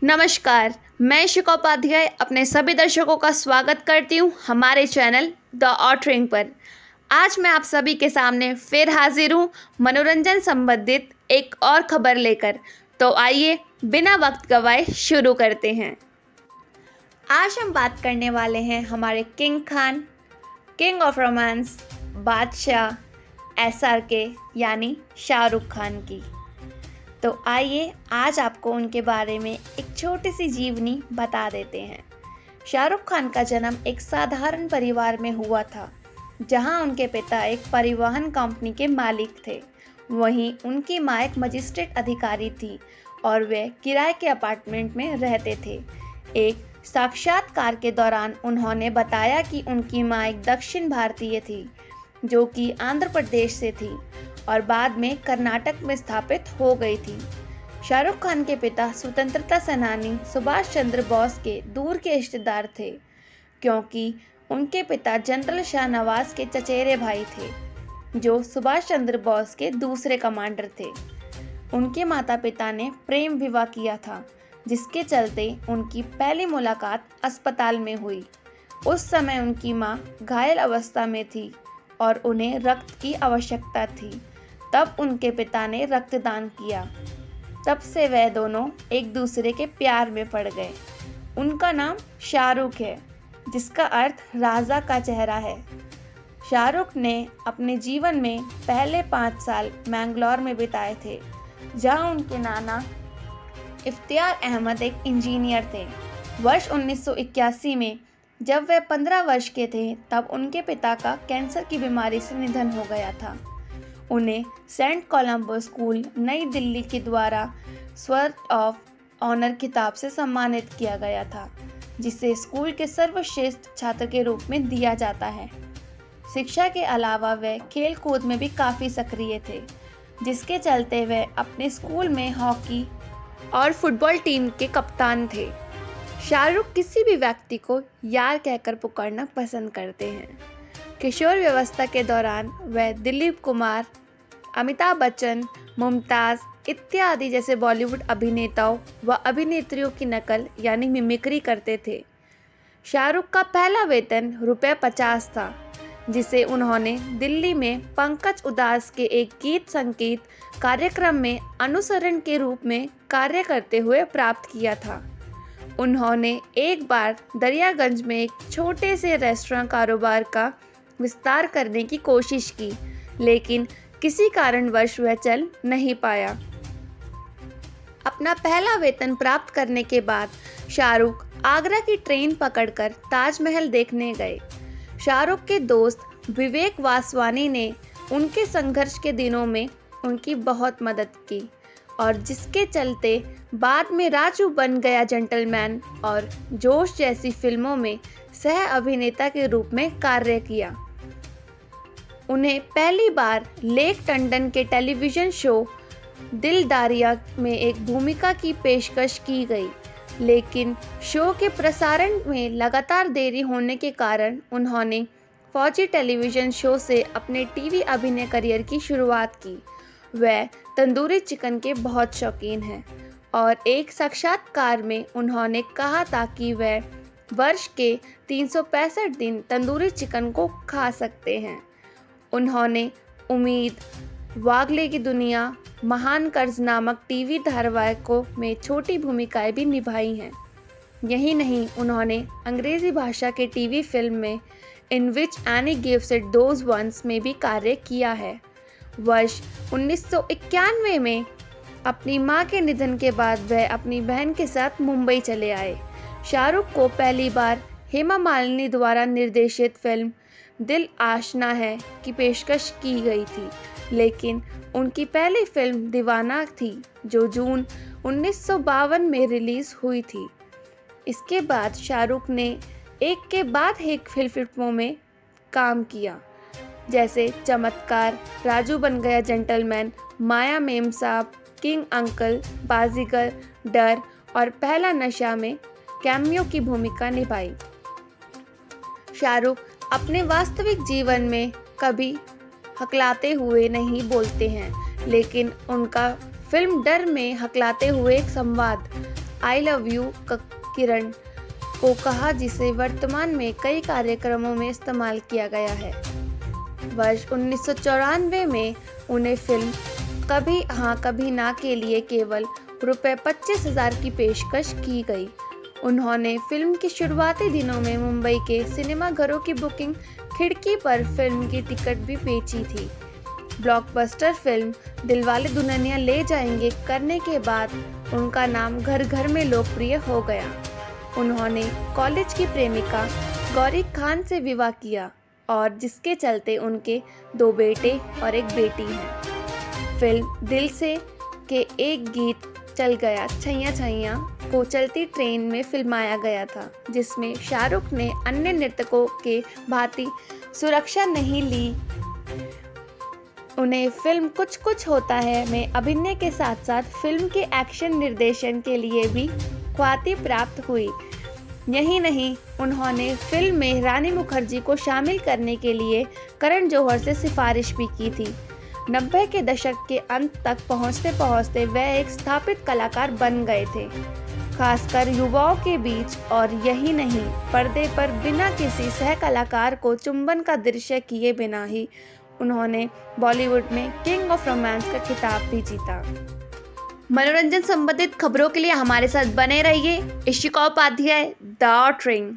नमस्कार, मैं इशिका उपाध्याय अपने सभी दर्शकों का स्वागत करती हूँ हमारे चैनल द ऑटरिंग पर। आज मैं आप सभी के सामने फिर हाजिर हूँ मनोरंजन संबंधित एक और खबर लेकर। तो आइए बिना वक्त गवाए शुरू करते हैं। आज हम बात करने वाले हैं हमारे king Khan, king of romance, बादशाह, SRK यानी शाहरुख खान की। तो आइए आज आपको उनके बारे में एक छोटी सी जीवनी बता देते हैं। शाहरुख खान का जन्म एक साधारण परिवार में हुआ था, जहां उनके पिता एक परिवहन कंपनी के मालिक थे। वहीं उनकी मां एक मजिस्ट्रेट अधिकारी थी और वे किराए के अपार्टमेंट में रहते थे। एक साक्षात्कार के दौरान उन्होंने बताया कि उनकी मां एक दक्षिण भारतीय थी, जो कि आंध्र प्रदेश से थी और बाद में कर्नाटक में स्थापित हो गई थी। शाहरुख खान के पिता स्वतंत्रता सेनानी सुभाष चंद्र बोस के दूर के रिश्तेदार थे, क्योंकि उनके पिता जनरल शाहनवाज के चचेरे भाई थे, जो सुभाष चंद्र बोस के दूसरे कमांडर थे। उनके माता पिता ने प्रेम विवाह किया था, जिसके चलते उनकी पहली मुलाकात अस्पताल में हुई। उस समय उनकी मां घायल अवस्था में थी और उन्हें रक्त की आवश्यकता थी। तब उनके पिता ने रक्तदान किया। तब से वह दोनों एक दूसरे के प्यार में पड़ गए। उनका नाम शाहरुख है, जिसका अर्थ राजा का चेहरा है। शाहरुख ने अपने जीवन में पहले 5 साल मैंगलोर में बिताए थे, जहां उनके नाना इफ्तियार अहमद एक इंजीनियर थे। वर्ष 1981 में जब वह 15 वर्ष के थे, तब उनके पिता का कैंसर की बीमारी से निधन हो गया था। उन्हें सेंट कोलंबो स्कूल नई दिल्ली के द्वारा स्वॉर्ड ऑफ ऑनर खिताब से सम्मानित किया गया था, जिसे स्कूल के सर्वश्रेष्ठ छात्र के रूप में दिया जाता है। शिक्षा के अलावा वे खेल कूद में भी काफ़ी सक्रिय थे, जिसके चलते वे अपने स्कूल में हॉकी और फुटबॉल टीम के कप्तान थे। शाहरुख किसी भी व्यक्ति को यार कहकर पुकारना पसंद करते हैं। किशोर व्यवस्था के दौरान वह दिलीप कुमार, अमिताभ बच्चन, मुमताज़ इत्यादि जैसे बॉलीवुड अभिनेताओं व अभिनेत्रियों की नकल यानी मिमिक्री करते थे। शाहरुख का पहला वेतन ₹50 था, जिसे उन्होंने दिल्ली में पंकज उदास के एक गीत संगीत कार्यक्रम में अनुसरण के रूप में कार्य करते हुए प्राप्त किया था। उन्होंने एक बार दरियागंज में एक छोटे से रेस्टोरेंट कारोबार का विस्तार करने की कोशिश की, लेकिन किसी कारणवश वह चल नहीं पाया। अपना पहला वेतन प्राप्त करने के बाद शाहरुख आगरा की ट्रेन पकड़कर ताजमहल देखने गए। शाहरुख के दोस्त विवेक वासवानी ने उनके संघर्ष के दिनों में उनकी बहुत मदद की और जिसके चलते बाद में राजू बन गया जेंटलमैन और जोश जैसी फिल्मों में सह अभिनेता के रूप में कार्य किया। उन्हें पहली बार लेक टंडन के टेलीविज़न शो दिलदारिया में एक भूमिका की पेशकश की गई, लेकिन शो के प्रसारण में लगातार देरी होने के कारण उन्होंने फौजी टेलीविज़न शो से अपने टीवी अभिनय करियर की शुरुआत की। वह तंदूरी चिकन के बहुत शौकीन हैं और एक साक्षात्कार में उन्होंने कहा था कि वह वर्ष के 365 दिन तंदूरी चिकन को खा सकते हैं। उन्होंने उम्मीद, वागले की दुनिया, महान कर्ज नामक टीवी धारावाहिकों में छोटी भूमिकाएं भी निभाई हैं। यही नहीं, उन्होंने अंग्रेज़ी भाषा के टीवी फिल्म में in which any gives it those ones में भी कार्य किया है। वर्ष 1991 में अपनी मां के निधन के बाद वह अपनी बहन के साथ मुंबई चले आए। शाहरुख को पहली बार हेमा मालिनी द्वारा निर्देशित फिल्म दिल आशना है की पेशकश की गई थी, लेकिन उनकी पहली फिल्म दीवाना थी, जो जून 1952 में रिलीज़ हुई थी। इसके बाद शाहरुख ने एक के बाद एक फिल्मों में काम किया, जैसे चमत्कार, राजू बन गया जेंटलमैन, माया मेमसाब, किंग अंकल, बाजीगर, डर और पहला नशा में कैमियो की भूमिका निभाई। शाहरुख अपने वास्तविक जीवन में कभी हकलाते हुए नहीं बोलते हैं, लेकिन उनका फिल्म डर में हकलाते हुए एक संवाद आई लव यू किरण को कहा, जिसे वर्तमान में कई कार्यक्रमों में इस्तेमाल किया गया है। वर्ष 1994 में उन्हें फिल्म कभी हाँ कभी ना के लिए केवल ₹25,000 की पेशकश की गई। उन्होंने फिल्म के शुरुआती दिनों में मुंबई के सिनेमाघरों की बुकिंग खिड़की पर फिल्म की टिकट भी बेची थी। ब्लॉकबस्टर फिल्म दिलवाले दुल्हनिया ले जाएंगे करने के बाद उनका नाम घर घर में लोकप्रिय हो गया। उन्होंने कॉलेज की प्रेमिका गौरी खान से विवाह किया और जिसके चलते उनके 2 बेटे और 1 बेटी हैं। फिल्म दिल से के एक गीत चल गया छैया छैया को चलती ट्रेन में फिल्माया गया था, जिसमें शाहरुख ने अन्य नर्तकों के भांति सुरक्षा नहीं ली। उन्हें फिल्म कुछ कुछ होता है में अभिनय के साथ साथ फिल्म के एक्शन निर्देशन के लिए भी ख्याति प्राप्त हुई। यही नहीं, उन्होंने फिल्म में रानी मुखर्जी को शामिल करने के लिए करण जौहर से सिफारिश भी की थी। 90 के दशक के अंत तक पहुंचते पहुंचते वह एक स्थापित कलाकार बन गए थे, खासकर युवाओं के बीच। और यही नहीं, पर्दे पर बिना किसी सह कलाकार को चुंबन का दृश्य किए बिना ही उन्होंने बॉलीवुड में किंग ऑफ रोमांस का खिताब भी जीता। मनोरंजन संबंधित खबरों के लिए हमारे साथ बने रहिए। Ishika Upadhyay, the ought ring.